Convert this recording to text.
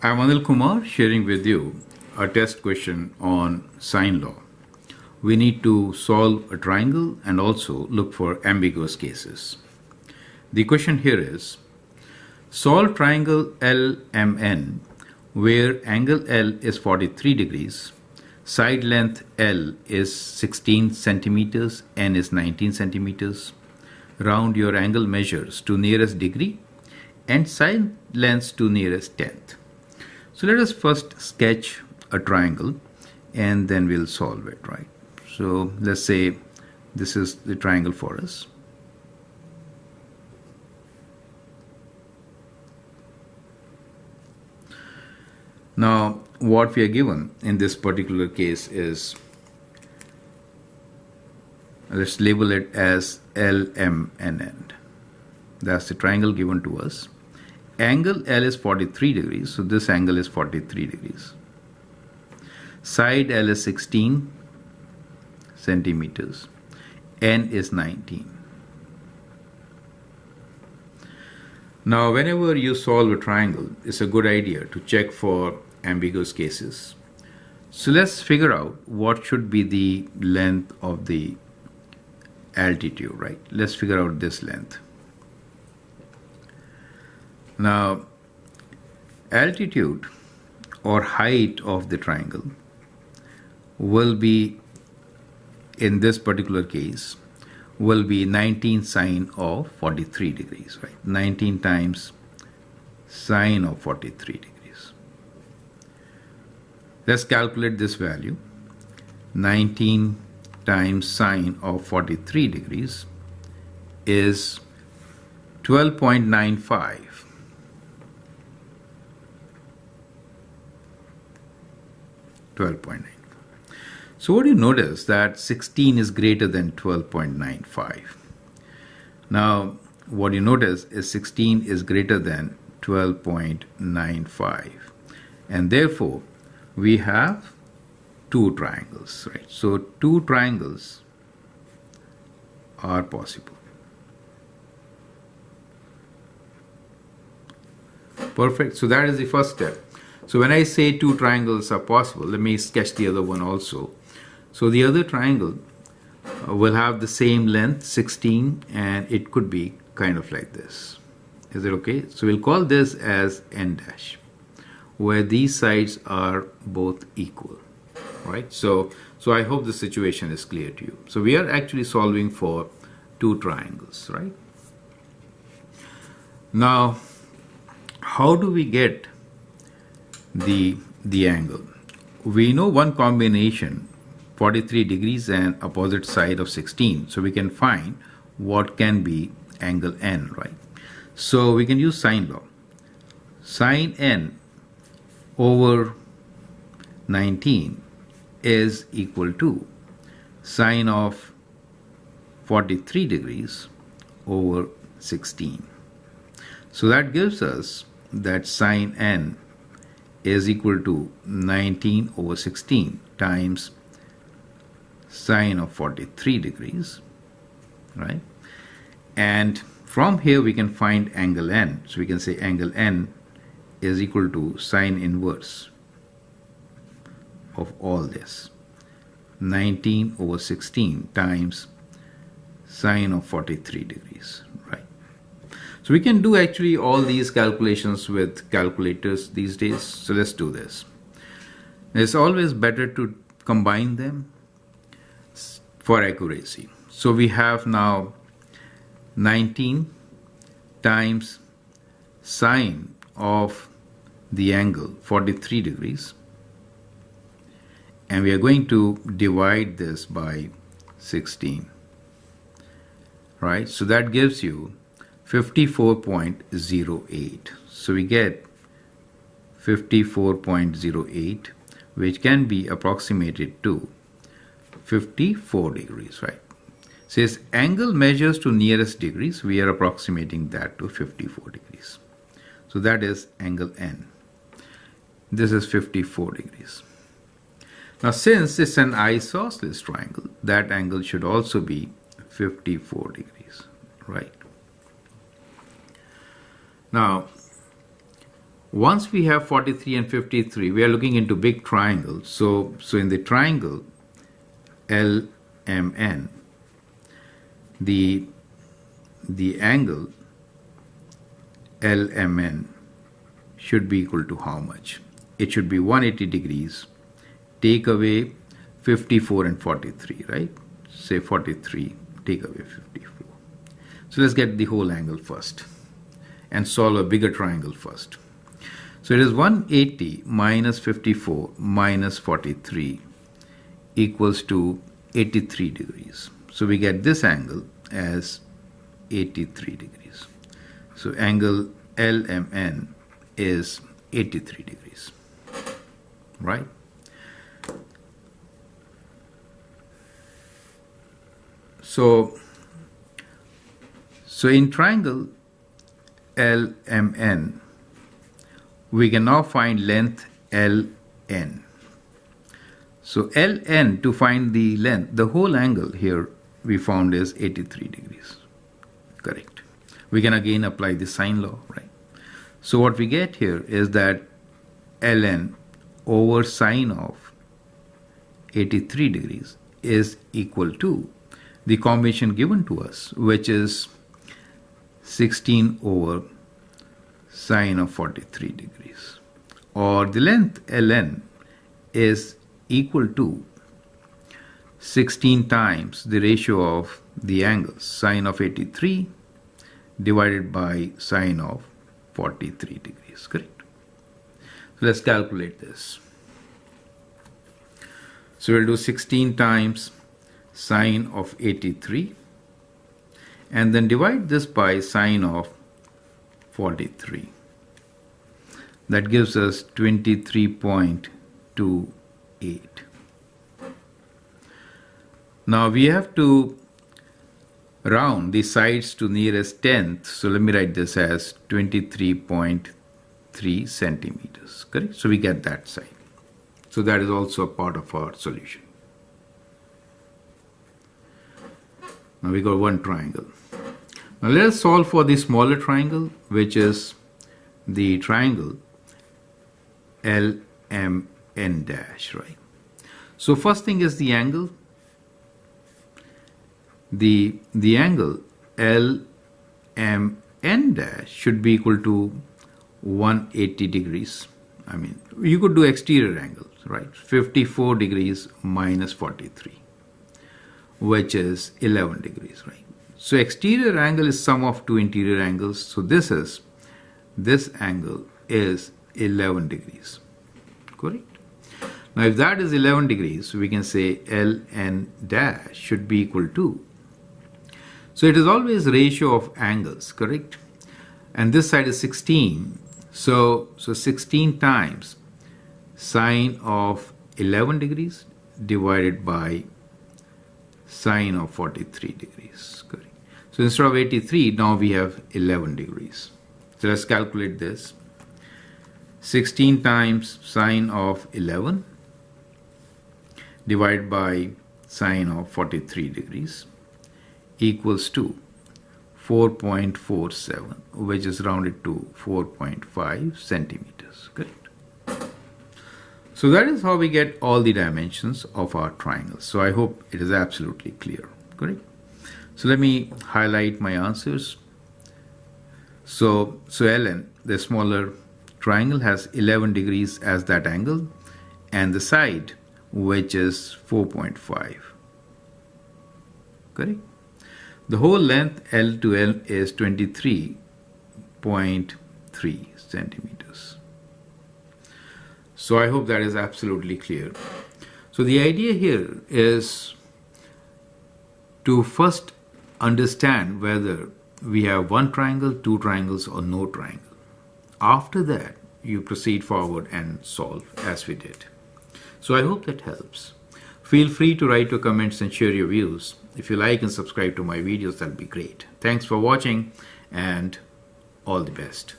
I'm Anil Kumar sharing with you a test question on sine law. We need to solve a triangle and also look for ambiguous cases. The question here is, solve triangle LMN where angle L is 43 degrees, side length L is 16 centimeters, N is 19 centimeters. Round your angle measures to nearest degree and side lengths to nearest tenth. So let us first sketch a triangle and then we'll solve it, right? So let's say this is the triangle for us. Now what we are given in this particular case is, let's label it as LMNN. That's the triangle given to us. Angle L is 43 degrees, so this angle is 43 degrees. Side L is 16 centimeters. N is 19. Now, whenever you solve a triangle, it's a good idea to check for ambiguous cases. So let's figure out what should be the length of the altitude, right? Let's figure out this length. Now, altitude or height of the triangle will be, in this particular case, will be 19 sine of 43 degrees, right? 19 times sine of 43 degrees. Let's calculate this value. 19 times sine of 43 degrees is 12.95. 12.95. So what do you notice? That 16 is greater than 12.95. Now what you notice is 16 is greater than 12.95, and therefore we have two triangles, right? So two triangles are possible. Perfect. So that is the first step. So when I say two triangles are possible, let me sketch the other one also. So the other triangle will have the same length, 16, and it could be kind of like this. Is it okay? So we'll call this as N dash, where these sides are both equal, right? So I hope the situation is clear to you. So we are actually solving for two triangles, right? Now, how do we get the angle? We know one combination, 43 degrees and opposite side of 16, so we can find what can be angle N, right? So we can use sine law. Sine N over 19 is equal to sine of 43 degrees over 16. So that gives us that sine N is equal to 19 over 16 times sine of 43 degrees, right? And from here we can find angle N. So we can say angle N is equal to sine inverse of all this, 19 over 16 times sine of 43 degrees, right? So we can do actually all these calculations with calculators these days. So let's do this. It's always better to combine them for accuracy. So we have now 19 times sine of the angle 43 degrees, and we are going to divide this by 16, right? So that gives you 54.08. So we get 54.08, which can be approximated to 54 degrees, right? Says angle measures to nearest degrees. We are approximating that to 54 degrees. So that is angle N. This is 54 degrees. Now since it's an isosceles triangle, that angle should also be 54 degrees, right? Now Once we have 43 and 53, we are looking into big triangles. So in the triangle LMN, the angle LMN should be equal to how much? It should be 180 degrees. Take away 54 and 43, right? Say 43, take away 54. So let's get the whole angle first and solve a bigger triangle first. So it is 180 minus 54 minus 43 equals to 83 degrees. So we get this angle as 83 degrees. So angle LMN is 83 degrees, right? So in triangle LMN, we can now find length LN. So LN, to find the length, the whole angle here we found is 83 degrees. Correct. We can again apply the sine law, right? So what we get here is that ln over sine of 83 degrees is equal to the combination given to us, which is 16 over sine of 43 degrees, or the length ln is equal to 16 times the ratio of the angles sine of 83 divided by sine of 43 degrees, correct? So let's calculate this. So we'll do 16 times sine of 83 and then divide this by sine of 43. That gives us 23.28. Now we have to round the sides to nearest tenth, so let me write this as 23.3 centimeters, correct? So we get that side. So that is also a part of our solution. Now we got one triangle. Now let us solve for the smaller triangle, which is the triangle LMN dash, right? So first thing is the angle. The angle LMN dash should be equal to 180 degrees. I mean, you could do exterior angles, right? 54 degrees minus 43, which is 11 degrees, right? So exterior angle is sum of two interior angles. So this angle is 11 degrees, correct? Now if that is 11 degrees, we can say LN dash should be equal to, so it is always ratio of angles, correct? And this side is 16. So 16 times sine of 11 degrees divided by sine of 43 degrees, correct? So instead of 83, now we have 11 degrees. So let's calculate this. 16 times sine of 11 divided by sine of 43 degrees equals to 4.47, which is rounded to 4.5 centimeters, correct? So that is how we get all the dimensions of our triangles. So I hope it is absolutely clear, correct? So let me highlight my answers. So Ln, the smaller triangle, has 11 degrees as that angle, and the side, which is 4.5, correct? The whole length L to L is 23.3 centimeters. So I hope that is absolutely clear. So the idea here is to first understand whether we have one triangle, two triangles, or no triangle. After that, you proceed forward and solve as we did. So I hope that helps. Feel free to write your comments and share your views. If you like and subscribe to my videos, that'll be great. Thanks for watching and all the best.